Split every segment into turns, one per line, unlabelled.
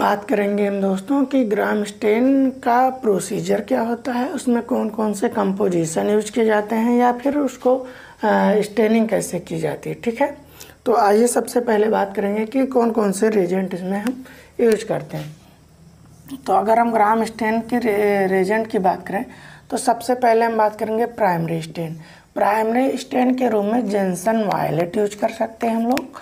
बात करेंगे हम दोस्तों कि ग्राम स्टेन का प्रोसीजर क्या होता है, उसमें कौन कौन से कंपोजिशन यूज किए जाते हैं या फिर उसको स्टेनिंग कैसे की जाती है। ठीक है, तो आइए सबसे पहले बात करेंगे कि कौन कौन से रेजेंट इसमें हम यूज करते हैं। तो अगर हम ग्राम स्टेन के रेजेंट की बात करें तो सबसे पहले हम बात करेंगे प्राइमरी स्टेन। प्राइमरी स्टेन के रूप में जेंसन वायलेट यूज कर सकते हैं हम लोग,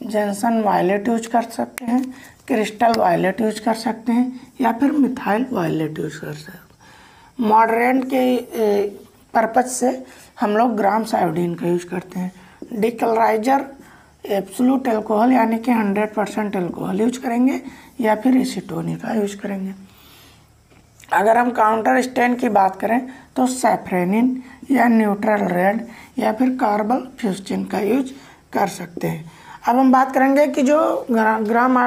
जेंसन वायलेट यूज कर सकते हैं, क्रिस्टल वायलेट यूज कर सकते हैं या फिर मिथाइल वायलेट यूज कर सकते हैं। मॉडरेंट के पर्पज से हम लोग ग्राम्स आयोडीन का यूज करते हैं। डिकलराइजर एब्सोल्यूट अल्कोहल यानी कि 100% अल्कोहल यूज करेंगे या फिर एसीटोन का यूज करेंगे। अगर हम काउंटर स्टेन की बात करें तो सैफ्रेनिन या न्यूट्रल रेड या फिर कार्बल फ्यूस्टिन का यूज कर सकते हैं। अब हम बात करेंगे कि जो ग्राम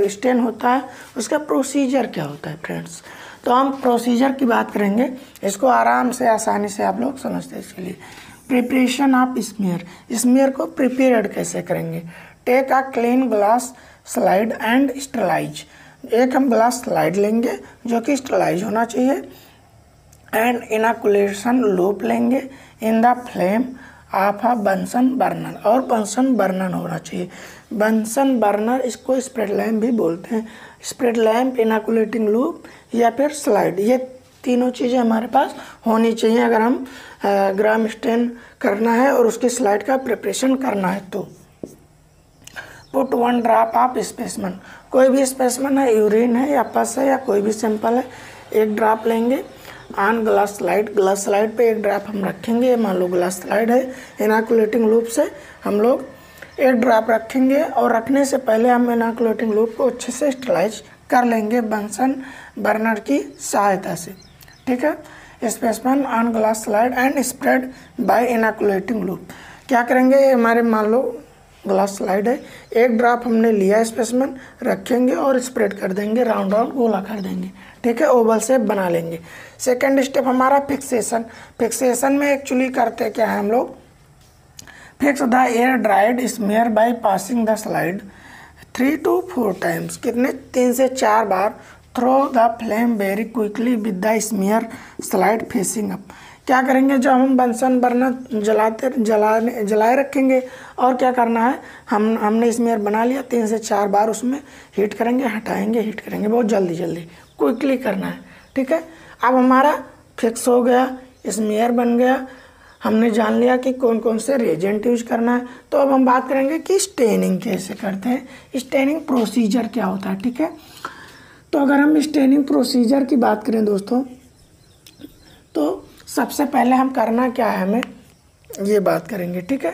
स्टेन होता है उसका प्रोसीजर क्या होता है फ्रेंड्स। तो हम प्रोसीजर की बात करेंगे, इसको आराम से आसानी से आप लोग समझते हैं। इसके लिए प्रिपरेशन ऑफ स्मीयर, स्मीयर को प्रिपेयर्ड कैसे करेंगे। Take a clean glass slide and sterilize, एक हम ग्लास स्लाइड लेंगे जो कि स्टरलाइज होना चाहिए, एंड इनकुलेशन लूप लेंगे in the flame of a Bunsen burner, और बंसन बर्नर होना चाहिए। बंसन बर्नर इसको स्प्रेड लैम्प भी बोलते हैं। स्प्रेड लैम्प, इनकुलेटिंग लूप या फिर स्लाइड, ये तीनों चीज़ें हमारे पास होनी चाहिए अगर हम ग्राम स्टेन करना है और उसकी स्लाइड का प्रिपरेशन करना है। तो पुट 1 ड्रॉप ऑफ स्पेसमन, कोई भी स्पेसमन है, यूरिन है या पस है या कोई भी सैंपल है, 1 ड्रॉप लेंगे on glass slide, glass slide पे 1 ड्रॉप हम रखेंगे। मान लो ग्लास स्लाइड है, इनकुलेटिंग लूप से हम लोग 1 ड्रॉप रखेंगे और रखने से पहले हम इनकुलेटिंग लूप को अच्छे से स्टरलाइज कर लेंगे बंसन बर्नर की सहायता से। ठीक है, specimen on glass slide and spread by inoculating loop. क्या करेंगे, हमारे मान लो ग्लास स्लाइड है, 1 ड्रॉप हमने लिया स्पेसमन, रखेंगे और स्प्रेड कर देंगे, राउंड राउंड गोला कर देंगे। ठीक है, ओवल शेप बना लेंगे। सेकंड स्टेप हमारा फिक्सेशन। फिक्सेशन में एक्चुअली करते क्या है हम लोग, fix the air dried smear by passing the slide 3 to 4 times, कितने 3 से 4 बार। Throw the flame very quickly with the smear slide facing up. क्या करेंगे, जब हम बंसन बर्नर जलाए रखेंगे और क्या करना है, हमने स्मीयर बना लिया, 3 से 4 बार उसमें हीट करेंगे, हटाएंगे, हीट करेंगे, बहुत जल्दी जल्दी क्विकली करना है। ठीक है, अब हमारा फिक्स हो गया, स्मीयर बन गया, हमने जान लिया कि कौन कौन से रिएजेंट यूज करना है। तो अब हम बात करेंगे कि स्टेनिंग कैसे करते हैं, स्टेनिंग प्रोसीजर क्या होता है। ठीक है, तो अगर हम स्टेनिंग प्रोसीजर की बात करें दोस्तों, तो सबसे पहले हम करना क्या है, हमें ये बात करेंगे। ठीक है,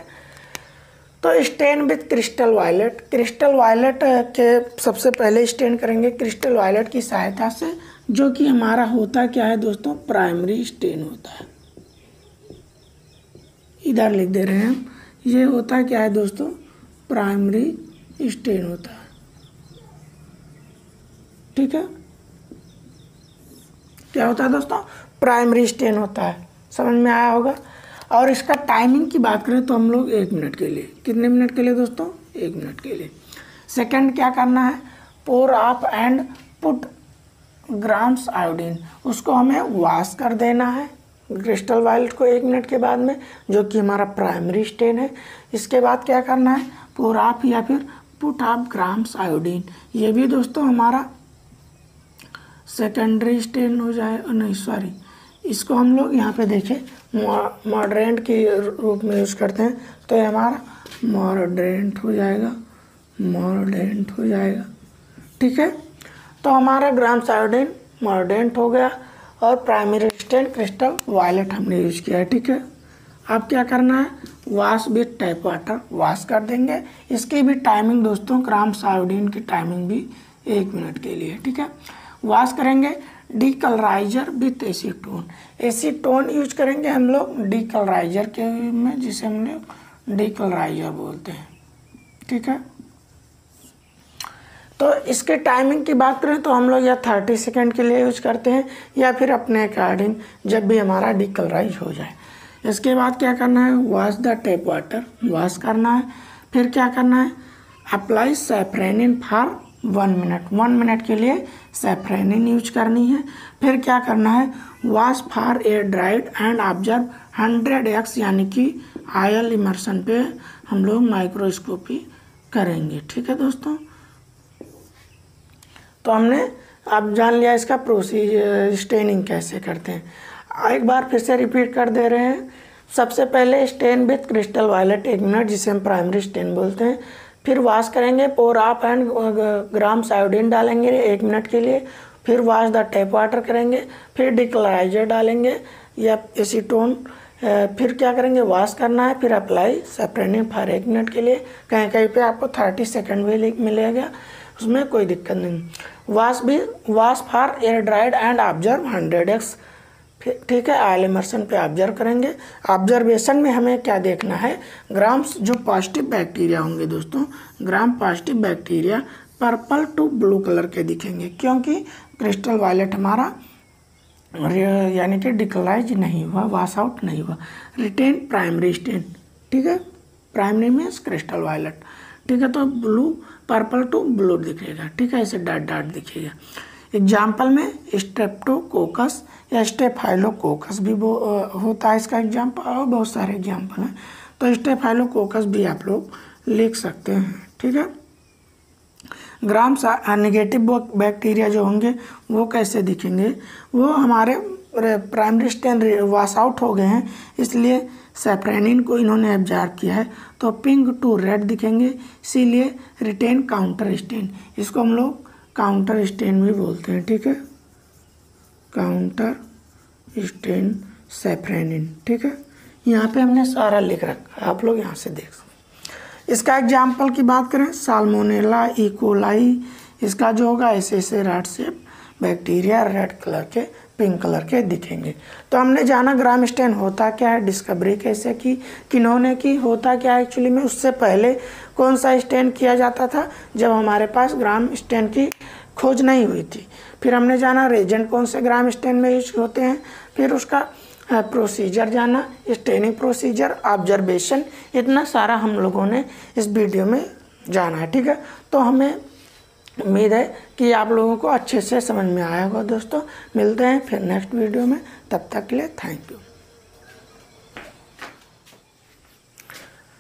तो stain with crystal violet, crystal violet के सबसे पहले स्टेन करेंगे क्रिस्टल वायलेट की सहायता से, जो कि हमारा होता क्या है दोस्तों, प्राइमरी स्टेन होता है। इधर लिख दे रहे हैं हम, ये होता क्या है दोस्तों, प्राइमरी स्टेन होता है। ठीक है, क्या होता है दोस्तों, प्राइमरी स्टेन होता है, समझ में आया होगा। और इसका टाइमिंग की बात करें तो हम लोग 1 मिनट के लिए, कितने मिनट के लिए दोस्तों, 1 मिनट के लिए। सेकंड क्या करना है, pour off and put Gram's iodine, उसको हमें वॉश कर देना है क्रिस्टल वायलेट को 1 मिनट के बाद में, जो कि हमारा प्राइमरी स्टेन है। इसके बाद क्या करना है, पोर ऑफ या फिर पुट ऑफ ग्राम्स आयोडीन, ये भी दोस्तों हमारा सेकेंडरी स्टेन हो जाए, नहीं सॉरी, इसको हम लोग यहाँ पे देखें मॉडरेंट के रूप में यूज़ करते हैं, तो ये हमारा मॉडरेंट हो जाएगा, मॉडरेंट हो जाएगा। ठीक है, तो हमारा ग्राम्स आयोडीन मॉडरेंट हो गया और प्राइमरी स्टेन क्रिस्टल वायलेट हमने यूज किया है। ठीक है, अब क्या करना है, wash with tap water, wash कर देंगे। इसकी भी टाइमिंग दोस्तों, ग्राम्स आयोडीन की टाइमिंग भी 1 मिनट के लिए। ठीक है, वॉश करेंगे। डीकलराइजर विथ एसीटोन, एसीटोन यूज करेंगे हम लोग डीकलराइजर के में, जिसे हम लोग डीकलराइजर बोलते हैं। ठीक है, तो इसके टाइमिंग की बात करें तो हम लोग या 30 सेकेंड के लिए यूज करते हैं या फिर अपने अकॉर्डिंग जब भी हमारा डीकलराइज हो जाए। इसके बाद क्या करना है, wash the tap water, wash करना है। फिर क्या करना है, अप्लाई सैफ्रेनिन फॉर 1 मिनट के लिए सैफ्रेनिन यूज करनी है। फिर क्या करना है, wash for air dried and observe 100x यानी कि आयल इमर्शन पे हम लोग माइक्रोस्कोपी करेंगे। ठीक है दोस्तों, तो हमने अब जान लिया इसका प्रोसीजर, स्टेनिंग कैसे करते हैं। एक बार फिर से रिपीट कर दे रहे हैं। सबसे पहले स्टेन विथ क्रिस्टल वायलेट 1 मिनट, जिसे हम प्राइमरी स्टेन बोलते हैं। फिर वॉश करेंगे, pour off and Gram's iodine डालेंगे 1 मिनट के लिए। फिर वॉश द टैप वाटर करेंगे। फिर डिक्लोराइजर डालेंगे या एसीटोन। फिर क्या करेंगे, वॉश करना है। फिर अप्लाई सैफ्रेनिन फॉर 1 मिनट के लिए। कहीं कहीं पे आपको 30 सेकेंड भी मिलेगा, उसमें कोई दिक्कत नहीं। Wash for air dried and observe 100x। ठीक है, आयल इमर्शन पे ऑब्जर्व करेंगे। ऑब्जर्वेशन में हमें क्या देखना है, ग्राम्स जो पॉजिटिव बैक्टीरिया होंगे दोस्तों, Gram positive bacteria purple to blue colour के दिखेंगे, क्योंकि क्रिस्टल वायलेट हमारा यानी कि डिक्लोराइज नहीं हुआ, वॉश आउट नहीं हुआ। रिटेन प्राइमरी स्टेन, ठीक है, प्राइमरी मीन्स क्रिस्टल वायलेट। ठीक है, तो ब्लू पर्पल टू ब्लू दिखेगा। ठीक है, ऐसे डॉट डॉट दिखेगा। एग्जाम्पल में स्ट्रेप्टोकोकस या स्टेफाइलोकोकस भी होता है इसका एग्जाम्पल, और बहुत सारे एग्जाम्पल हैं। तो स्टेफाइलोकोकस भी आप लोग लिख सकते हैं। ठीक है, ग्राम्स नेगेटिव बैक्टीरिया जो होंगे वो कैसे दिखेंगे, वो हमारे प्राइमरी स्टेन वॉश आउट हो गए हैं, इसलिए सैफ्रेनिन को इन्होंने एब्जॉर्ब किया है, तो पिंक टू रेड दिखेंगे। इसीलिए रिटेन काउंटर स्टेन, इसको हम लोग काउंटर स्टेन भी बोलते हैं। ठीक है, काउंटर स्टेन सैफ्रेनिन। ठीक है, यहाँ पे हमने सारा लिख रखा है, आप लोग यहाँ से देख सकते। इसका एग्जाम्पल की बात करें, साल्मोनेला, इकोलाई, इसका जो होगा ऐसे rod shape bacteria red colour के, पिंक कलर के दिखेंगे। तो हमने जाना ग्राम स्टेन होता क्या है, डिस्कवरी कैसे की, किन्होंने की, होता क्या है एक्चुअली में। उससे पहले कौन सा स्टेन किया जाता था, जब हमारे पास ग्राम स्टेन की खोज नहीं हुई थी। फिर हमने जाना रेजेंट कौन से ग्राम स्टेन में यूज होते हैं। फिर उसका प्रोसीजर जाना, स्टेनिंग प्रोसीजर, ऑब्जर्वेशन, इतना सारा हम लोगों ने इस वीडियो में जाना है। ठीक है, तो हमें उम्मीद है कि आप लोगों को अच्छे से समझ में आया होगा दोस्तों। मिलते हैं फिर नेक्स्ट वीडियो में, तब तक के लिए थैंक यू।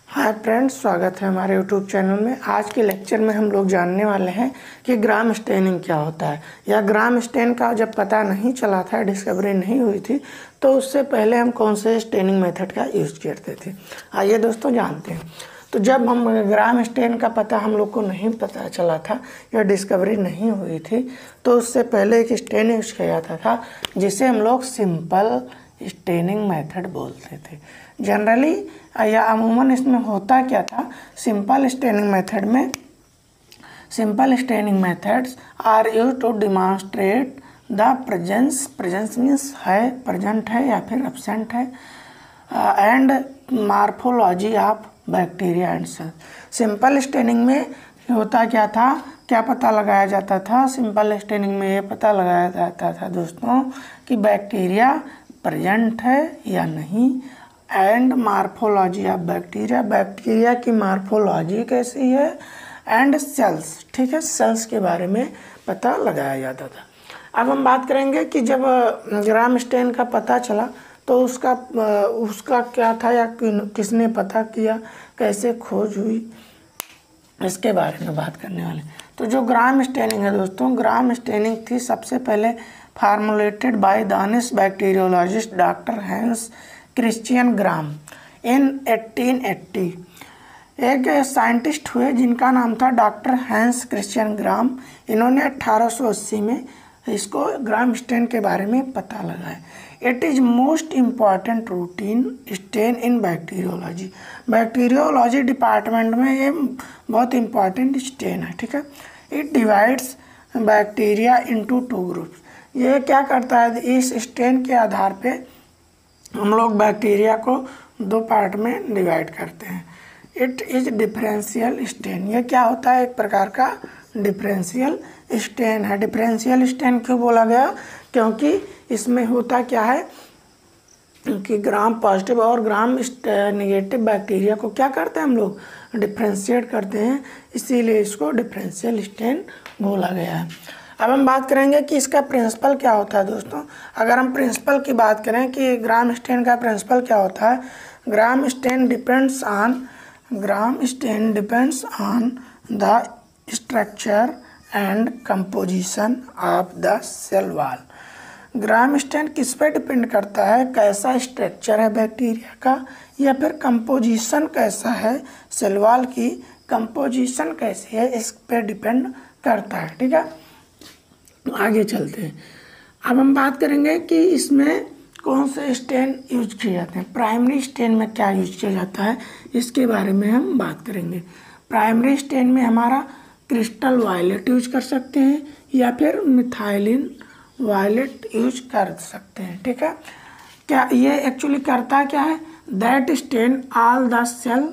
हाय फ्रेंड्स, स्वागत है हमारे यूट्यूब चैनल में। आज के लेक्चर में हम लोग जानने वाले हैं कि ग्राम स्टेनिंग क्या होता है, या ग्राम स्टेन का जब पता नहीं चला था, डिस्कवरी नहीं हुई थी, तो उससे पहले हम कौन से स्टेनिंग मेथड का यूज करते थे। आइए दोस्तों जानते हैं। तो जब हम ग्राम स्टेन का पता हम लोग को नहीं पता चला था या डिस्कवरी नहीं हुई थी, तो उससे पहले एक स्टेन यूज किया जाता था जिसे हम लोग सिंपल स्टेनिंग मेथड बोलते थे। जनरली या अमूमन इसमें होता क्या था, simple staining methods are used to demonstrate the presence means है, प्रेजेंट है या फिर एब्सेंट है, and morphology of bacteria and cell. Simple staining में होता क्या था, क्या पता लगाया जाता था, सिंपल स्टेनिंग में ये पता लगाया जाता था दोस्तों कि बैक्टीरिया प्रेजेंट है या नहीं, and morphology of bacteria, bacteria की मॉर्फोलॉजी कैसी है, एंड सेल्स, ठीक है, सेल्स के बारे में पता लगाया जाता था। अब हम बात करेंगे कि जब ग्राम स्टेन का पता चला तो उसका क्या था या किसने पता किया, कैसे खोज हुई, इसके बारे में बात करने वाले। तो जो ग्राम स्टेनिंग है दोस्तों, ग्राम स्टेनिंग थी सबसे पहले formulated by Danish bacteriologist doctor Hans Christian Gram in 1880। एक साइंटिस्ट हुए जिनका नाम था डॉक्टर हैंस क्रिश्चियन ग्राम। इन्होंने 1880 में इसको ग्राम स्टेन के बारे में पता लगाया। It is most important routine stain in bacteriology, bacteriology department में ये बहुत इम्पॉर्टेंट स्टेन है। ठीक है, it divides bacteria into 2 groups. ये क्या करता है, इस स्टेन के आधार पे हम लोग बैक्टीरिया को 2 पार्ट में डिवाइड करते हैं। इट इज डिफरेंशियल स्टेन, ये क्या होता है, एक प्रकार का डिफरेंशियल स्टेन है। डिफरेंशियल स्टेन क्यों बोला गया, क्योंकि इसमें होता क्या है, कि ग्राम पॉजिटिव और ग्राम नेगेटिव बैक्टीरिया को क्या करते हैं हम लोग, डिफ्रेंशिएट करते हैं, इसीलिए इसको डिफरेंशियल स्टेन बोला गया है। अब हम बात करेंगे कि इसका प्रिंसिपल क्या होता है दोस्तों। अगर हम प्रिंसिपल की बात करें कि ग्राम स्टेन का प्रिंसिपल क्या होता है, Gram stain depends on the structure and composition of the cell wall. Gram stain किस पे डिपेंड करता है, कैसा स्ट्रक्चर है बैक्टीरिया का, या फिर कंपोजिशन कैसा है, सेल वॉल की कंपोजिशन कैसी है, इस पे डिपेंड करता है। ठीक है, आगे चलते हैं। अब हम बात करेंगे कि इसमें कौन से स्टेन यूज किए जाते हैं, प्राइमरी स्टेन में क्या यूज किया जाता है, इसके बारे में हम बात करेंगे। प्राइमरी स्टेन में हमारा क्रिस्टल वायलेट यूज कर सकते हैं या फिर मिथाइलिन वायलेट यूज कर सकते हैं। ठीक है, क्या ये एक्चुअली करता क्या है, that stain all the cell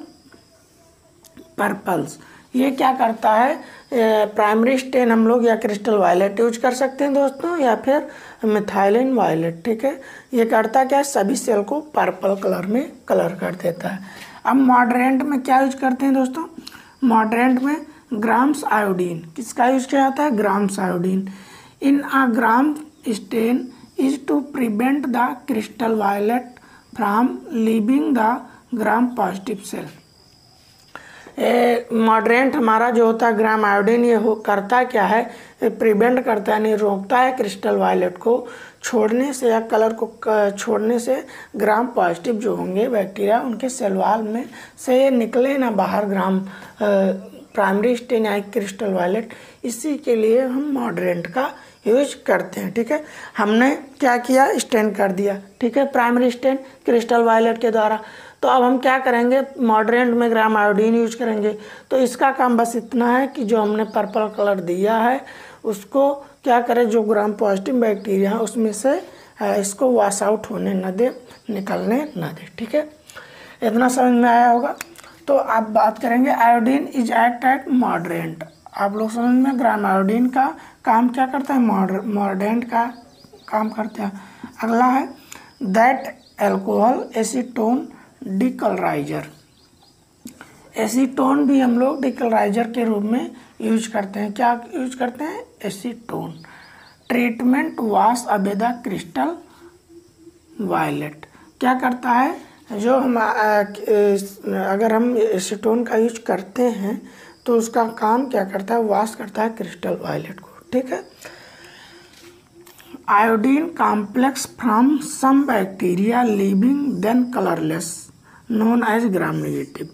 purples. ये क्या करता है, प्राइमरी स्टेन हम लोग या क्रिस्टल वायलेट यूज कर सकते हैं दोस्तों, या फिर मिथाइलिन वायलेट। ठीक है, ये करता क्या है, सभी सेल को पर्पल कलर में कलर कर देता है। अब मॉडरेंट में क्या यूज करते हैं दोस्तों, मॉडरेंट में ग्राम्स आयोडीन, किसका यूज किया जाता है, Gram's iodine. In a Gram stain is to prevent the crystal violet from leaving the Gram positive cell. Mordant हमारा जो होता है ग्राम आयोडीन, ये करता क्या है, प्रिवेंट करता है, नहीं रोकता है क्रिस्टल वायलेट को छोड़ने से या कलर को छोड़ने से ग्राम पॉजिटिव जो होंगे बैक्टीरिया, उनके सेल वॉल में से ये निकले ना बाहर ग्राम प्राइमरी स्टेन या क्रिस्टल वायलेट। इसी के लिए हम मॉडरेंट का यूज करते हैं। ठीक है, हमने क्या किया, स्टेन कर दिया। ठीक है, प्राइमरी स्टेन क्रिस्टल वायलेट के द्वारा। तो अब हम क्या करेंगे, मॉडरेंट में ग्राम आयोडीन यूज करेंगे। तो इसका काम बस इतना है कि जो हमने पर्पल कलर दिया है उसको क्या करें, जो ग्राम पॉजिटिव बैक्टीरिया है उसमें से इसको वॉश आउट होने न दे, निकलने न दे। ठीक है, इतना समझ में आया होगा। तो आप बात करेंगे आयोडीन इज एक्ट एट मॉडरेंट। आप लोग समझ में, ग्राम आयोडीन का काम क्या करता है, मॉडरेंट का काम करता है। अगला है दैट एल्कोहल एसीटोन डिकलराइजर। एसीटोन भी हम लोग डिकलराइजर के रूप में यूज करते हैं। क्या यूज करते हैं, acetone. Treatment wash away the crystal violet. क्या करता है, जो हम अगर हम एसीटोन का यूज करते हैं तो उसका काम क्या करता है, वॉश करता है क्रिस्टल वायलेट को। ठीक है, iodine complex from some bacteria living then colourless known as Gram negative.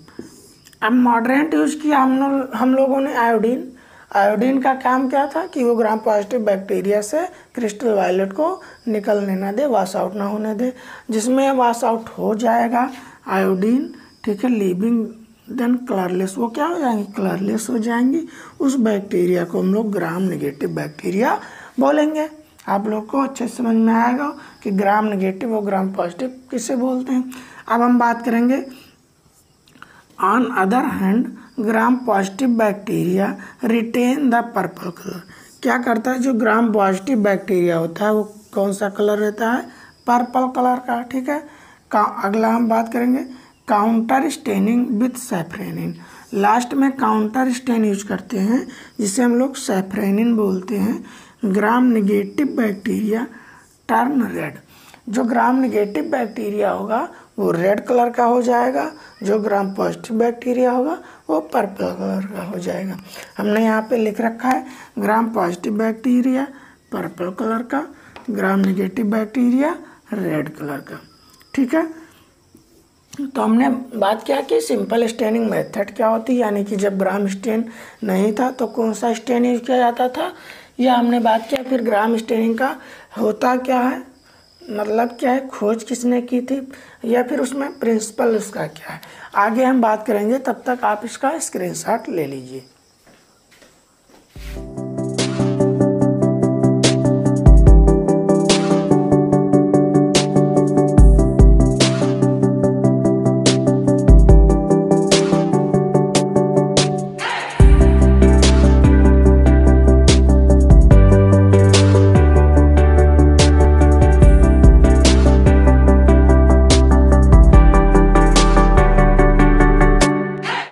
अब मॉडरेंट यूज किया हम लोगों ने आयोडीन। आयोडीन का काम क्या था कि वो ग्राम पॉजिटिव बैक्टीरिया से क्रिस्टल वायलेट को निकलने ना दे, वॉश आउट ना होने दे। जिसमें वॉश आउट हो जाएगा आयोडीन, ठीक है, लिविंग देन कलरलेस, वो क्या हो जाएंगे, कलरलेस हो जाएंगी। उस बैक्टीरिया को हम लोग ग्राम नेगेटिव बैक्टीरिया बोलेंगे। आप लोग को अच्छे से समझ में आएगा कि ग्राम नेगेटिव और ग्राम पॉजिटिव किसे बोलते हैं। अब हम बात करेंगे on other hand Gram positive bacteria retain the purple colour. क्या करता है, जो ग्राम पॉजिटिव बैक्टीरिया होता है वो कौन सा कलर रहता है, पर्पल कलर का। ठीक है, अगला हम बात करेंगे काउंटर स्टेनिंग विथ सैफ्रेनिन। लास्ट में काउंटर स्टेन यूज करते हैं जिसे हम लोग सैफ्रेनिन बोलते हैं। ग्राम नेगेटिव बैक्टीरिया टर्न रेड। जो ग्राम नेगेटिव बैक्टीरिया होगा वो रेड कलर का हो जाएगा, जो ग्राम पॉजिटिव बैक्टीरिया होगा वो पर्पल कलर का हो जाएगा। हमने यहाँ पे लिख रखा है Gram positive bacteria purple colour का, Gram negative bacteria red colour का। ठीक है, तो हमने बात क्या कि सिंपल स्टेनिंग मेथड क्या होती है, यानी कि जब ग्राम स्टेन नहीं था तो कौन सा स्टेन यूज किया जाता था, या हमने बात किया फिर ग्राम स्टेनिंग का होता क्या है, मतलब क्या है, खोज किसने की थी, या फिर उसमें प्रिंसिपल उसका क्या है। आगे हम बात करेंगे, तब तक आप इसका स्क्रीनशॉट ले लीजिए।